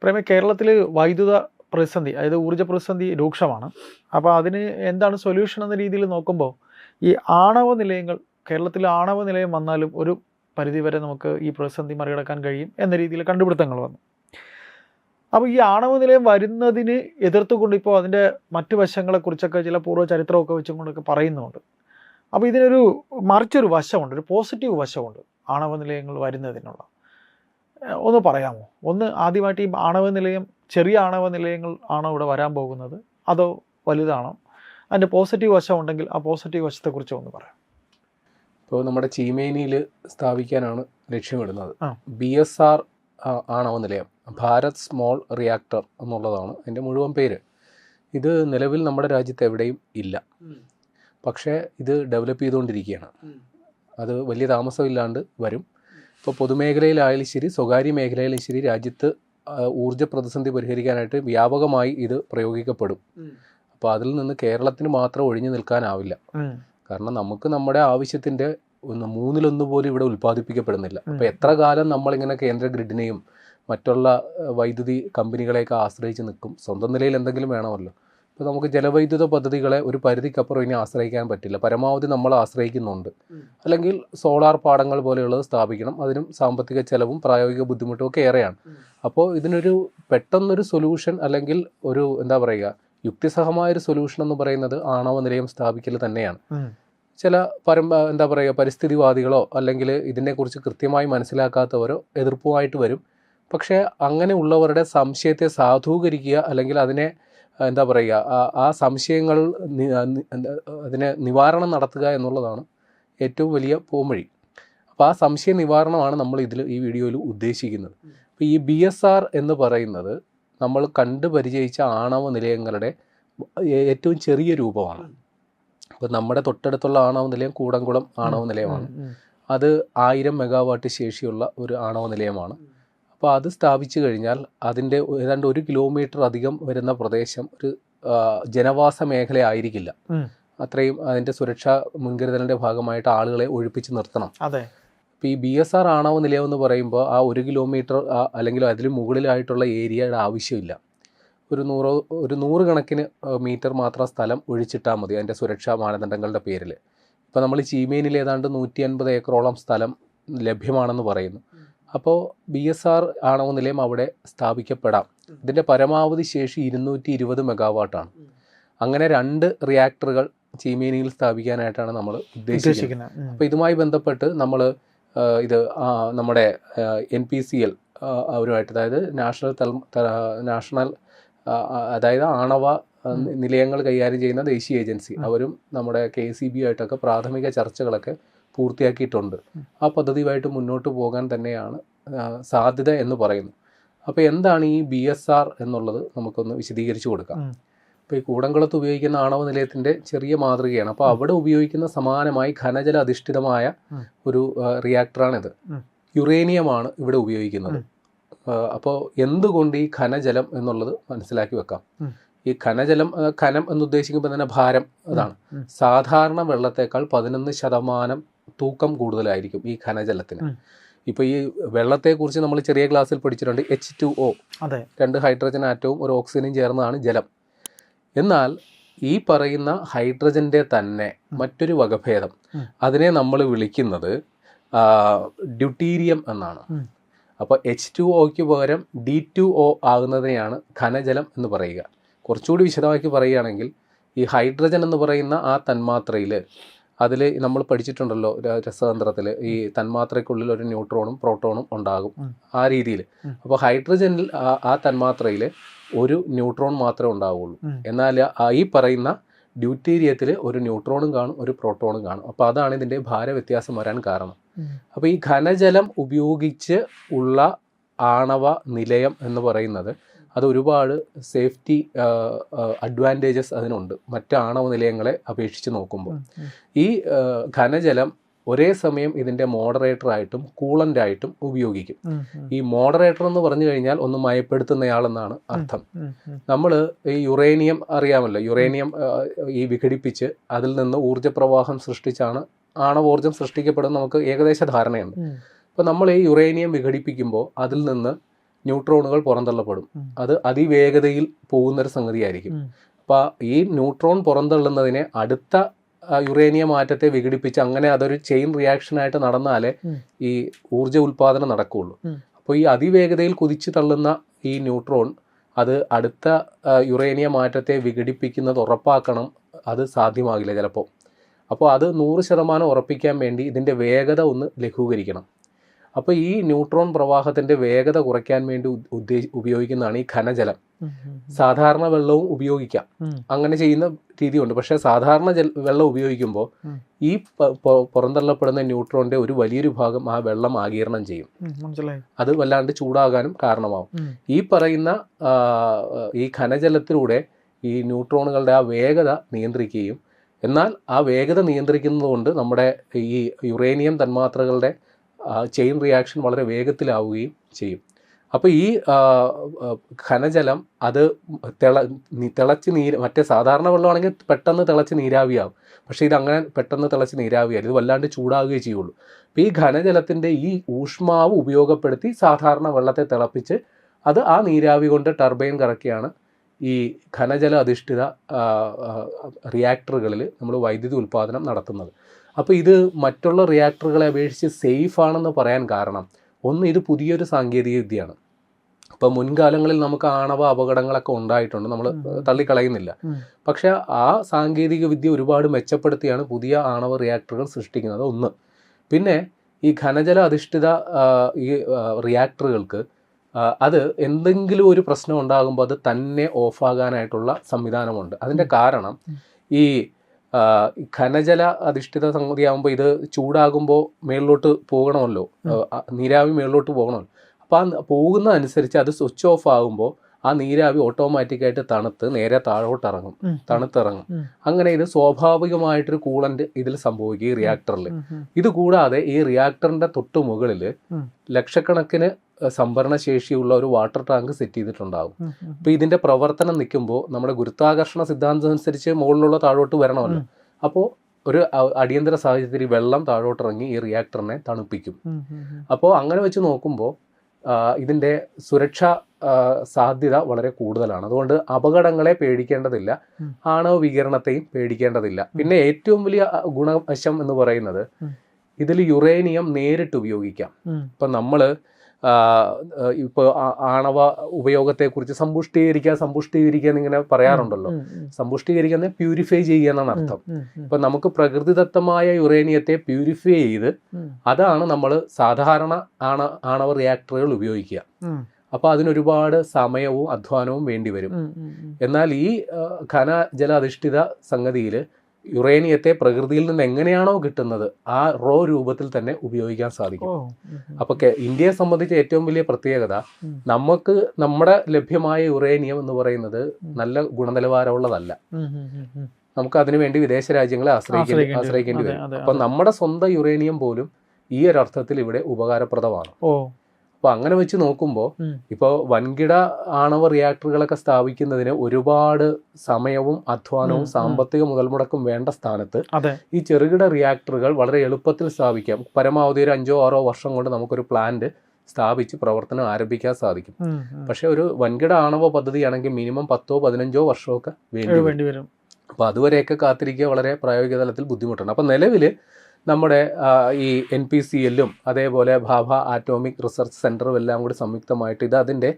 പ്രേമ കേരളത്തിൽ വൈദ്യുത പ്രതിസന്ധി, അതായത് ഊർജ്ജ പ്രതിസന്ധി രൂക്ഷമാണ്. അപ്പോൾ അതിന് എന്താണ് സൊല്യൂഷൻ എന്ന രീതിയിൽ നോക്കുമ്പോൾ ഈ ആണവ നിലയങ്ങൾ, കേരളത്തിൽ ആണവ നിലയം വന്നാലും ഒരു പരിധിവരെ നമുക്ക് ഈ പ്രതിസന്ധി മറികടക്കാൻ കഴിയും എന്ന രീതിയിൽ കണ്ടുപിടുത്തങ്ങൾ വന്നു. അപ്പോൾ ഈ ആണവ നിലയം വരുന്നതിന് എതിർത്തുകൊണ്ട് ഇപ്പോൾ അതിൻ്റെ മറ്റു വശങ്ങളെക്കുറിച്ചൊക്കെ ചില പൂർവ്വ ചരിത്രമൊക്കെ വെച്ചുകൊണ്ടൊക്കെ പറയുന്നുണ്ട്. അപ്പോൾ ഇതിനൊരു മറിച്ചൊരു വശമുണ്ട്, ഒരു പോസിറ്റീവ് വശമുണ്ട് ആണവ നിലയങ്ങൾ വരുന്നതിനുള്ള. ഒന്ന് പറയാമോ? ഒന്ന് ആദ്യമായിട്ട് ഈ ആണവ നിലയം, ചെറിയ ആണവ നിലയങ്ങൾ ആണോ ഇവിടെ വരാൻ പോകുന്നത്, അതോ വലുതാണോ? അതിൻ്റെ പോസിറ്റീവ് വശം ഉണ്ടെങ്കിൽ ആ പോസിറ്റീവ് വശത്തെക്കുറിച്ച് ഒന്ന് പറയാം. ഇപ്പോൾ നമ്മുടെ ചീമേനിയിൽ സ്ഥാപിക്കാനാണ് ലക്ഷ്യമിടുന്നത്. BSR ആണവ നിലയം, ഭാരത് സ്മോൾ റിയാക്ടർ എന്നുള്ളതാണ് അതിൻ്റെ മുഴുവൻ പേര്. ഇത് നിലവിൽ നമ്മുടെ രാജ്യത്ത് എവിടെയും ഇല്ല, പക്ഷേ ഇത് ഡെവലപ്പ് ചെയ്തുകൊണ്ടിരിക്കുകയാണ്. അത് വലിയ താമസമില്ലാണ്ട് വരും. ഇപ്പോൾ പൊതുമേഖലയിലായാലും ശരി, സ്വകാര്യ മേഖലയിലും ശരി, രാജ്യത്ത് ഊർജ്ജ പ്രതിസന്ധി പരിഹരിക്കാനായിട്ട് വ്യാപകമായി ഇത് പ്രയോഗിക്കപ്പെടും. അപ്പോൾ അതിൽ നിന്ന് കേരളത്തിന് മാത്രം ഒഴിഞ്ഞു നിൽക്കാനാവില്ല. കാരണം നമുക്ക് നമ്മുടെ ആവശ്യത്തിൻ്റെ 1/3 പോലും ഇവിടെ ഉൽപ്പാദിപ്പിക്കപ്പെടുന്നില്ല. അപ്പോൾ എത്ര കാലം നമ്മളിങ്ങനെ കേന്ദ്ര ഗ്രിഡിനെയും മറ്റുള്ള വൈദ്യുതി കമ്പനികളെയൊക്കെ ആശ്രയിച്ച് നിൽക്കും? സ്വന്തം നിലയിൽ എന്തെങ്കിലും വേണമല്ലോ. ഇപ്പോൾ നമുക്ക് ജലവൈദ്യുത പദ്ധതികളെ ഒരു പരിധിക്കപ്പുറം ഇനി ആശ്രയിക്കാൻ പറ്റില്ല. പരമാവധി നമ്മൾ ആശ്രയിക്കുന്നുണ്ട്. അല്ലെങ്കിൽ സോളാർ പാടങ്ങൾ പോലെയുള്ളത് സ്ഥാപിക്കണം. അതിനും സാമ്പത്തിക ചെലവും പ്രായോഗിക ബുദ്ധിമുട്ടും ഒക്കെ ഏറെയാണ്. അപ്പോൾ ഇതിനൊരു പെട്ടെന്നൊരു സൊല്യൂഷൻ, അല്ലെങ്കിൽ ഒരു എന്താ പറയുക, യുക്തിസഹമായൊരു സൊല്യൂഷൻ എന്ന് പറയുന്നത് ആണവ നിലയം സ്ഥാപിക്കൽ തന്നെയാണ്. ചില എന്താ പറയുക, പരിസ്ഥിതിവാദികളോ അല്ലെങ്കിൽ ഇതിനെക്കുറിച്ച് കൃത്യമായി മനസ്സിലാക്കാത്തവരോ എതിർപ്പുമായിട്ട് വരും. പക്ഷേ അങ്ങനെയുള്ളവരുടെ സംശയത്തെ സാധൂകരിക്കുക, അല്ലെങ്കിൽ അതിനെ എന്താ പറയുക, ആ സംശയങ്ങൾ അതിനെ നിവാരണം നടത്തുക എന്നുള്ളതാണ് ഏറ്റവും വലിയ പോംവഴി. അപ്പോൾ ആ സംശയ നിവാരണമാണ് നമ്മൾ ഈ വീഡിയോയിൽ ഉദ്ദേശിക്കുന്നത്. അപ്പോൾ ഈ BSR എന്ന് പറയുന്നത് നമ്മൾ കണ്ടു പരിചയിച്ച ആണവ നിലയങ്ങളുടെ ഏറ്റവും ചെറിയ രൂപമാണ്. അപ്പോൾ നമ്മുടെ തൊട്ടടുത്തുള്ള ആണവ നിലയം കൂടംകുളം ആണവ നിലയമാണ്. അത് 1000 മെഗാവാട്ട് ശേഷിയുള്ള ഒരു ആണവ നിലയമാണ്. അപ്പോൾ അത് സ്ഥാപിച്ചു കഴിഞ്ഞാൽ അതിൻ്റെ ഏതാണ്ട് 1 കിലോമീറ്റർ അധികം വരുന്ന പ്രദേശം ഒരു ജനവാസ മേഖല ആയിരിക്കില്ല. അത്രയും അതിൻ്റെ സുരക്ഷാ മുൻകരുതലിൻ്റെ ഭാഗമായിട്ട് ആളുകളെ ഒഴിപ്പിച്ച് നിർത്തണം. ഇപ്പോൾ ഈ BSR ആണവ നിലയം എന്ന് പറയുമ്പോൾ ആ 1 കിലോമീറ്റർ അല്ലെങ്കിൽ അതിന് മുകളിലായിട്ടുള്ള ഏരിയയുടെ ആവശ്യമില്ല. ഒരു 100 കണക്കിന് മീറ്റർ മാത്രം സ്ഥലം ഒഴിച്ചിട്ടാൽ മതി അതിൻ്റെ സുരക്ഷാ മാനദണ്ഡങ്ങളുടെ പേരിൽ. ഇപ്പോൾ നമ്മൾ ചീമേനിൽ ഏതാണ്ട് 150 ഏക്കറോളം സ്ഥലം ലഭ്യമാണെന്ന് പറയുന്നു. അപ്പോൾ BSR ആണവ നിലയം അവിടെ സ്ഥാപിക്കപ്പെടാം. ഇതിൻ്റെ പരമാവധി ശേഷി 220 മെഗാവാട്ടാണ്. അങ്ങനെ 2 റിയാക്ടറുകൾ ചീമേനിയിൽ സ്ഥാപിക്കാനായിട്ടാണ് നമ്മൾ ഉദ്ദേശിക്കുന്നത്. അപ്പോൾ ഇതുമായി ബന്ധപ്പെട്ട് നമ്മൾ നമ്മുടെ NPCL അവരുമായിട്ട്, അതായത് നാഷണൽ അതായത് ആണവ നിലയങ്ങൾ കൈകാര്യം ചെയ്യുന്ന ദേശീയ ഏജൻസി, അവരും നമ്മുടെ KCB ആയിട്ടൊക്കെ പ്രാഥമിക ചർച്ചകളൊക്കെ പൂർത്തിയാക്കിയിട്ടുണ്ട്. ആ പദ്ധതിയുമായിട്ട് മുന്നോട്ട് പോകാൻ തന്നെയാണ് സാധ്യത എന്ന് പറയുന്നു. അപ്പോൾ എന്താണ് ഈ BSR എന്നുള്ളത് നമുക്കൊന്ന് വിശദീകരിച്ചു കൊടുക്കാം. ഇപ്പോൾ ഈ കൂടംകുളത്ത് ഉപയോഗിക്കുന്ന ആണവ നിലയത്തിൻ്റെ ചെറിയ മാതൃകയാണ്. അപ്പോൾ അവിടെ ഉപയോഗിക്കുന്ന സമാനമായി ഖനജല അധിഷ്ഠിതമായ ഒരു റിയാക്ടറാണിത്. യുറേനിയമാണ് ഇവിടെ ഉപയോഗിക്കുന്നത്. അപ്പോൾ എന്തുകൊണ്ട് ഈ ഖനജലം എന്നുള്ളത് മനസ്സിലാക്കി വെക്കാം. ഈ ഖനം എന്നുദ്ദേശിക്കുമ്പോൾ തന്നെ ഭാരം അതാണ്. സാധാരണ വെള്ളത്തേക്കാൾ 11% തൂക്കം കൂടുതലായിരിക്കും ഈ ഖനജലത്തിന്. ഇപ്പോൾ ഈ വെള്ളത്തെക്കുറിച്ച് നമ്മൾ ചെറിയ ക്ലാസ്സിൽ പഠിച്ചിട്ടുണ്ട്. H2O, 2 ഹൈഡ്രജൻ ആറ്റവും ഒരു ഓക്സിജനും ചേർന്നതാണ് ജലം. എന്നാൽ ഈ പറയുന്ന ഹൈഡ്രജൻ്റെ തന്നെ മറ്റൊരു വകഭേദം, അതിനെ നമ്മൾ വിളിക്കുന്നത് ഡ്യൂട്ടീരിയം എന്നാണ്. അപ്പോൾ H2Oക്ക് പകരം D2O ആകുന്നതിനെയാണ് ഖനജലം എന്ന് പറയുക. കുറച്ചുകൂടി വിശദമാക്കി പറയുകയാണെങ്കിൽ, ഈ ഹൈഡ്രജൻ എന്ന് പറയുന്ന ആ തന്മാത്രയിൽ, അതിൽ നമ്മൾ പഠിച്ചിട്ടുണ്ടല്ലോ രസതന്ത്രത്തിൽ, ഈ തന്മാത്രയ്ക്കുള്ളിൽ ഒരു ന്യൂട്രോണും പ്രോട്ടോണും ഉണ്ടാകും, ആ രീതിയിൽ. അപ്പോൾ ഹൈഡ്രജനിൽ ആ തന്മാത്രയിൽ ഒരു ന്യൂട്രോൺ മാത്രമേ ഉണ്ടാവുകയുള്ളൂ. എന്നാൽ ഈ പറയുന്ന ഡ്യൂട്ടീരിയത്തിൽ ഒരു ന്യൂട്രോണും കാണും, ഒരു പ്രോട്ടോണും കാണും. അപ്പോൾ അതാണ് ഇതിൻ്റെ ഭാരവ്യത്യാസം വരാൻ കാരണം. അപ്പോൾ ഈ ഖനജലം ഉപയോഗിച്ച് ഉള്ള ആണവ നിലയം എന്ന് പറയുന്നത്, അത് ഒരുപാട് സേഫ്റ്റി അഡ്വാൻറ്റേജസ് അതിനുണ്ട് മറ്റ് ആണവ നിലയങ്ങളെ അപേക്ഷിച്ച് നോക്കുമ്പോൾ. ഈ ഖനജലം ഒരേ സമയം ഇതിൻ്റെ മോഡറേറ്ററായിട്ടും കൂളൻ്റായിട്ടും ഉപയോഗിക്കും. ഈ മോഡറേറ്റർ എന്ന് പറഞ്ഞു കഴിഞ്ഞാൽ ഒന്ന് മയപ്പെടുത്തുന്നയാളെന്നാണ് അർത്ഥം. നമ്മൾ ഈ യുറേനിയം അറിയാമല്ലോ, യുറേനിയം ഈ വിഘടിപ്പിച്ച് അതിൽ നിന്ന് ഊർജ്ജപ്രവാഹം സൃഷ്ടിച്ചാണ് ആണവോർജ്ജം സൃഷ്ടിക്കപ്പെടുന്ന നമുക്ക് ഏകദേശ ധാരണയുണ്ട്. അപ്പോൾ നമ്മൾ ഈ യുറേനിയം വിഘടിപ്പിക്കുമ്പോൾ അതിൽ നിന്ന് ന്യൂട്രോണുകൾ പുറന്തള്ളപ്പെടും. അത് അതിവേഗതയിൽ പോകുന്നൊരു സംഗതിയായിരിക്കും. അപ്പോൾ ഈ ന്യൂട്രോൺ പുറന്തള്ളുന്നതിനെ അടുത്ത യുറേനിയം ആറ്റത്തെ വിഘടിപ്പിച്ച് അങ്ങനെ അതൊരു ചെയിൻ റിയാക്ഷനായിട്ട് നടന്നാലേ ഈ ഊർജ്ജ ഉൽപാദനം നടക്കുകയുള്ളൂ. അപ്പോൾ ഈ അതിവേഗതയിൽ കുതിച്ചു തള്ളുന്ന ഈ ന്യൂട്രോൺ അത് അടുത്ത യുറേനിയം ആറ്റത്തെ വിഘടിപ്പിക്കുന്നത് ഉറപ്പാക്കണം. അത് സാധ്യമാകില്ല ചിലപ്പോൾ. അപ്പോൾ അത് 100% ഉറപ്പിക്കാൻ വേണ്ടി ഇതിൻ്റെ വേഗത ഒന്ന് ലഘൂകരിക്കണം. അപ്പോൾ ഈ ന്യൂട്രോൺ പ്രവാഹത്തിൻ്റെ വേഗത കുറയ്ക്കാൻ വേണ്ടി ഉപയോഗിക്കുന്നതാണ് ഈ ഖനജലം. സാധാരണ വെള്ളവും ഉപയോഗിക്കാം, അങ്ങനെ ചെയ്യുന്ന രീതിയുണ്ട്. പക്ഷേ സാധാരണ വെള്ളം ഉപയോഗിക്കുമ്പോൾ ഈ പുറന്തള്ളപ്പെടുന്ന ന്യൂട്രോണിൻ്റെ ഒരു വലിയൊരു ഭാഗം ആ വെള്ളം ആഗിരണം ചെയ്യും. അത് വല്ലാണ്ട് ചൂടാകാനും കാരണമാവും. ഈ പറയുന്ന ഈ ഖനജലത്തിലൂടെ ഈ ന്യൂട്രോണുകളുടെ ആ വേഗത നിയന്ത്രിക്കുകയും, എന്നാൽ ആ വേഗത നിയന്ത്രിക്കുന്നത് കൊണ്ട് നമ്മുടെ ഈ യുറേനിയം തന്മാത്രകളുടെ ചെയിൻ റിയാക്ഷൻ വളരെ വേഗത്തിലാവുകയും ചെയ്യും. അപ്പോൾ ഈ ഖനജലം അത് തിളച്ച് മറ്റേ സാധാരണ വെള്ളമാണെങ്കിൽ പെട്ടെന്ന് തിളച്ച് നീരാവിയാവും. പക്ഷേ ഇതങ്ങനെ പെട്ടെന്ന് തിളച്ച് നീരാവിയാൽ ഇത് വല്ലാണ്ട് ചൂടാവുകയേ ചെയ്യുള്ളൂ. അപ്പോൾ ഈ ഖനജലത്തിൻ്റെ ഈ ഊഷ്മാവ് ഉപയോഗപ്പെടുത്തി സാധാരണ വെള്ളത്തെ തിളപ്പിച്ച് അത് ആ നീരാവി കൊണ്ട് ടർബൈൻ കറക്കിയാണ് ഈ ഖനജല അധിഷ്ഠിത റിയാക്ടറുകളിൽ നമ്മൾ വൈദ്യുതി ഉൽപ്പാദനം നടത്തുന്നത്. അപ്പോൾ ഇത് മറ്റുള്ള റിയാക്ടറുകളെ അപേക്ഷിച്ച് സേഫ് ആണെന്ന് പറയാൻ കാരണം, ഒന്ന്, ഇത് പുതിയൊരു സാങ്കേതിക വിദ്യയാണ്. ഇപ്പോൾ മുൻകാലങ്ങളിൽ നമുക്ക് ആണവ അപകടങ്ങളൊക്കെ ഉണ്ടായിട്ടുണ്ട്, നമ്മൾ തള്ളിക്കളയുന്നില്ല. പക്ഷേ ആ സാങ്കേതിക വിദ്യ ഒരുപാട് മെച്ചപ്പെടുത്തിയാണ് പുതിയ ആണവ റിയാക്ടറുകൾ സൃഷ്ടിക്കുന്നത്, ഒന്ന്. പിന്നെ ഈ ഖനജല അധിഷ്ഠിത ഈ റിയാക്ടറുകൾക്ക് അത് എന്തെങ്കിലും ഒരു പ്രശ്നം ഉണ്ടാകുമ്പോൾ അത് തന്നെ ഓഫാകാനായിട്ടുള്ള സംവിധാനമുണ്ട്. അതിൻ്റെ കാരണം ഈ ഖനജല അധിഷ്ഠിത സംഗതിയാകുമ്പോൾ ഇത് ചൂടാകുമ്പോൾ മേളിലോട്ട് പോകണമല്ലോ, നീരാവി മേളിലോട്ട് പോകണമല്ലോ. അപ്പോൾ ആ പോകുന്ന അനുസരിച്ച് അത് സ്വിച്ച് ഓഫ് ആകുമ്പോൾ ആ നീരാവി ഓട്ടോമാറ്റിക്കായിട്ട് തണുത്ത് നേരെ താഴോട്ടിറങ്ങും, തണുത്തിറങ്ങും. അങ്ങനെ ഇത് സ്വാഭാവികമായിട്ടൊരു കൂളന്റ് ഇതിൽ സംഭവിക്കും ഈ റിയാക്ടറിൽ. ഇത് കൂടാതെ ഈ റിയാക്ടറിന്റെ തൊട്ട് മുകളിൽ ലക്ഷക്കണക്കിന് സംഭരണ ശേഷിയുള്ള ഒരു വാട്ടർ ടാങ്ക് സെറ്റ് ചെയ്തിട്ടുണ്ടാകും. അപ്പോൾ ഇതിന്റെ പ്രവർത്തനം നിൽക്കുമ്പോൾ നമ്മുടെ ഗുരുത്വാകർഷണ സിദ്ധാന്തം അനുസരിച്ച് മുകളിലുള്ള താഴോട്ട് വരണമല്ലോ. അപ്പോൾ ഒരു അടിയന്തര സാഹചര്യത്തിൽ വെള്ളം താഴോട്ടിറങ്ങി ഈ റിയാക്ടറിനെ തണുപ്പിക്കും. അപ്പോൾ അങ്ങനെ വെച്ച് നോക്കുമ്പോൾ ഇതിൻ്റെ സുരക്ഷാ സാധ്യത വളരെ കൂടുതലാണ്. അതുകൊണ്ട് അപകടങ്ങളെ പേടിക്കേണ്ടതില്ല, ആണവ വികിരണത്തെയും പേടിക്കേണ്ടതില്ല. പിന്നെ ഏറ്റവും വലിയ ഗുണവശം എന്ന് പറയുന്നത് ഇതിൽ യുറേനിയം നേരിട്ട് ഉപയോഗിക്കാം. ഇപ്പം നമ്മൾ ഇപ്പോൾ ആണവ ഉപയോഗത്തെക്കുറിച്ച് സമ്പുഷ്ടീകരിക്കുക എന്നിങ്ങനെ പറയാറുണ്ടല്ലോ. സമ്പുഷ്ടീകരിക്കുന്ന പ്യൂരിഫൈ ചെയ്യുക എന്നാണ് അർത്ഥം. ഇപ്പം നമുക്ക് പ്രകൃതിദത്തമായ യുറേനിയത്തെ പ്യൂരിഫൈ ചെയ്ത് അതാണ് നമ്മൾ സാധാരണ ആണവ റിയാക്ടറുകൾ ഉപയോഗിക്കുക. അപ്പോൾ അതിനൊരുപാട് സമയവും അധ്വാനവും വേണ്ടി വരും. എന്നാൽ ഈ ഖനജല അധിഷ്ഠിത സംഗതിയിൽ യുറേനിയത്തെ പ്രകൃതിയിൽ നിന്ന് എങ്ങനെയാണോ കിട്ടുന്നത് ആ റോ രൂപത്തിൽ തന്നെ ഉപയോഗിക്കാൻ സാധിക്കും. അപ്പോൾ ഇന്ത്യയെ സംബന്ധിച്ച് ഏറ്റവും വലിയ പ്രത്യേകത, നമുക്ക് നമ്മുടെ ലഭ്യമായ യുറേനിയം എന്ന് പറയുന്നത് നല്ല ഗുണനിലവാരമുള്ളതല്ല. നമുക്ക് അതിനുവേണ്ടി വിദേശ രാജ്യങ്ങളെ ആശ്രയിക്കേണ്ടി വരും. അപ്പം നമ്മുടെ സ്വന്തം യുറേനിയം പോലും ഈ ഒരർത്ഥത്തിൽ ഇവിടെ ഉപകാരപ്രദമാണ്. അപ്പോൾ അങ്ങനെ വെച്ച് നോക്കുമ്പോൾ ഇപ്പോൾ വൻകിട ആണവ റിയാക്ടറുകളൊക്കെ സ്ഥാപിക്കുന്നതിന് ഒരുപാട് സമയവും അധ്വാനവും സാമ്പത്തിക മുതൽമുടക്കും വേണ്ട സ്ഥാനത്ത് ഈ ചെറുകിട റിയാക്ടറുകൾ വളരെ എളുപ്പത്തിൽ സ്ഥാപിക്കാം. പരമാവധി ഒരു 5-6 വർഷം കൊണ്ട് നമുക്കൊരു പ്ലാന്റ് സ്ഥാപിച്ച് പ്രവർത്തനം ആരംഭിക്കാൻ സാധിക്കും. പക്ഷെ ഒരു വൻകിട ആണവ പദ്ധതിയാണെങ്കിൽ മിനിമം 10-15 വർഷമൊക്കെ വേണ്ടി വരും. അപ്പോൾ അതുവരെയൊക്കെ കാത്തിരിക്കുക വളരെ പ്രായോഗിക തലത്തിൽ ബുദ്ധിമുട്ടാണ്. അപ്പോൾ നിലവിൽ നമ്മുടെ ഈ NPCL-ഉം അതേപോലെ ഭാഭ ആറ്റോമിക് റിസർച്ച് സെൻറ്ററും എല്ലാം കൂടി സംയുക്തമായിട്ട് ഇത് അതിൻ്റെ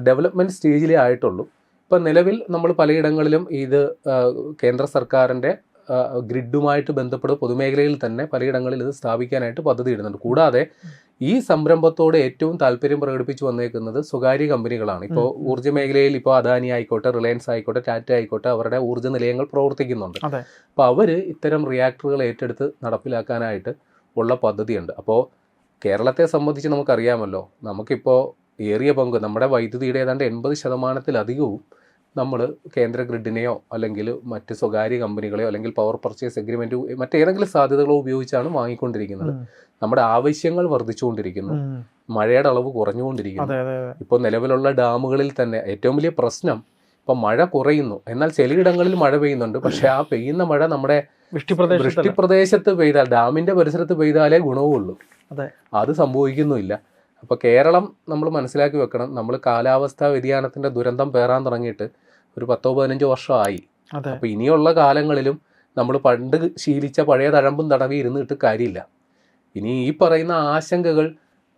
ഡെവലപ്മെൻറ്റ് സ്റ്റേജിലേ ആയിട്ടുള്ളൂ. ഇപ്പം നിലവിൽ നമ്മൾ പലയിടങ്ങളിലും ഇത് കേന്ദ്ര സർക്കാരിൻ്റെ ഗ്രിഡുമായിട്ട് ബന്ധപ്പെട്ട് പൊതുമേഖലയിൽ തന്നെ പലയിടങ്ങളിൽ ഇത് സ്ഥാപിക്കാനായിട്ട് പദ്ധതി ഇടുന്നുണ്ട്. കൂടാതെ ഈ സംരംഭത്തോട് ഏറ്റവും താല്പര്യം പ്രകടിപ്പിച്ചു വന്നേക്കുന്നത് സ്വകാര്യ കമ്പനികളാണ്. ഇപ്പോൾ ഊർജ്ജ മേഖലയിൽ ഇപ്പോൾ അദാനി ആയിക്കോട്ടെ, റിലയൻസ് ആയിക്കോട്ടെ, ടാറ്റ ആയിക്കോട്ടെ, അവരുടെ ഊർജ്ജ നിലയങ്ങൾ പ്രവർത്തിക്കുന്നുണ്ട്. അപ്പോൾ അവർ ഇത്തരം റിയാക്ടറുകൾ ഏറ്റെടുത്ത് നടപ്പിലാക്കാനായിട്ട് ഉള്ള പദ്ധതിയുണ്ട്. അപ്പോൾ കേരളത്തെ സംബന്ധിച്ച് നമുക്കറിയാമല്ലോ, നമുക്കിപ്പോൾ ഏറിയ പങ്ക് നമ്മുടെ വൈദ്യുതിയുടെ ഏതാണ്ട് 80%-ലധികവും നമ്മൾ കേന്ദ്ര ഗ്രിഡിനെയോ അല്ലെങ്കിൽ മറ്റ് സ്വകാര്യ കമ്പനികളെയോ അല്ലെങ്കിൽ പവർ പർച്ചേസ് എഗ്രിമെൻറ്റ് മറ്റേതെങ്കിലും സാധ്യതകളോ ഉപയോഗിച്ചാണ് വാങ്ങിക്കൊണ്ടിരിക്കുന്നത്. നമ്മുടെ ആവശ്യങ്ങൾ വർദ്ധിച്ചുകൊണ്ടിരിക്കുന്നു, മഴയുടെ അളവ് കുറഞ്ഞുകൊണ്ടിരിക്കുന്നു. ഇപ്പോൾ നിലവിലുള്ള ഡാമുകളിൽ തന്നെ ഏറ്റവും വലിയ പ്രശ്നം, ഇപ്പം മഴ കുറയുന്നു, എന്നാൽ ചിലയിടങ്ങളിൽ മഴ പെയ്യുന്നുണ്ട്. പക്ഷേ ആ പെയ്യുന്ന മഴ നമ്മുടെ വൃഷ്ടിപ്രദേശത്ത് പെയ്താൽ, ഡാമിൻ്റെ പരിസരത്ത് പെയ്താലേ ഗുണവുമുള്ളൂ. അത് സംഭവിക്കുന്നുമില്ല. അപ്പോൾ കേരളം നമ്മൾ മനസ്സിലാക്കി വെക്കണം, നമ്മൾ കാലാവസ്ഥാ വ്യതിയാനത്തിൻ്റെ ദുരന്തം പേറാൻ തുടങ്ങിയിട്ട് ഒരു 10-15 വർഷമായി. അതെ. അപ്പോൾ ഇനിയുള്ള കാലങ്ങളിലും നമ്മൾ പണ്ട് ശീലിച്ച പഴയ തഴമ്പും തടവി ഇരുന്നിട്ട് കാര്യമില്ല. ഇനി ഈ പറയുന്ന ആശങ്കകൾ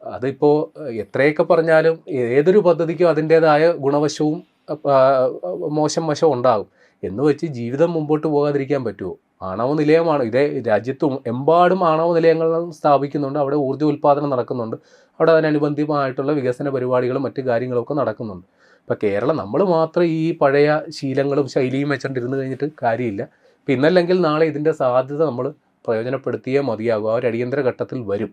അതിപ്പോൾ എത്രയൊക്കെ പറഞ്ഞാലും ഏതൊരു പദ്ധതിക്കും അതിൻ്റേതായ ഗുണവശവും മോശം വശവും ഉണ്ടാകും. എന്ന് വെച്ച് ജീവിതം മുമ്പോട്ട് പോകാതിരിക്കാൻ പറ്റുമോ? ആണവ നിലയമാണ്, ഇതേ രാജ്യത്തും എമ്പാടും ആണവ നിലയങ്ങൾ സ്ഥാപിക്കുന്നുണ്ട്, അവിടെ ഊർജ്ജ ഉൽപ്പാദനം നടക്കുന്നുണ്ട്, അവിടെ അതിനനുബന്ധമായിട്ടുള്ള വികസന പരിപാടികളും മറ്റു കാര്യങ്ങളൊക്കെ നടക്കുന്നുണ്ട്. ഇപ്പോൾ കേരളം നമ്മൾ മാത്രം ഈ പഴയ ശീലങ്ങളും ശൈലിയും വെച്ചുകൊണ്ടിരുന്ന് കഴിഞ്ഞിട്ട് കാര്യമില്ല. ഇപ്പം ഇന്നല്ലെങ്കിൽ നാളെ ഇതിൻ്റെ സാധ്യത നമ്മൾ പ്രയോജനപ്പെടുത്തിയേ മതിയാകും. ആ ഒരു അടിയന്തര ഘട്ടത്തിൽ വരും.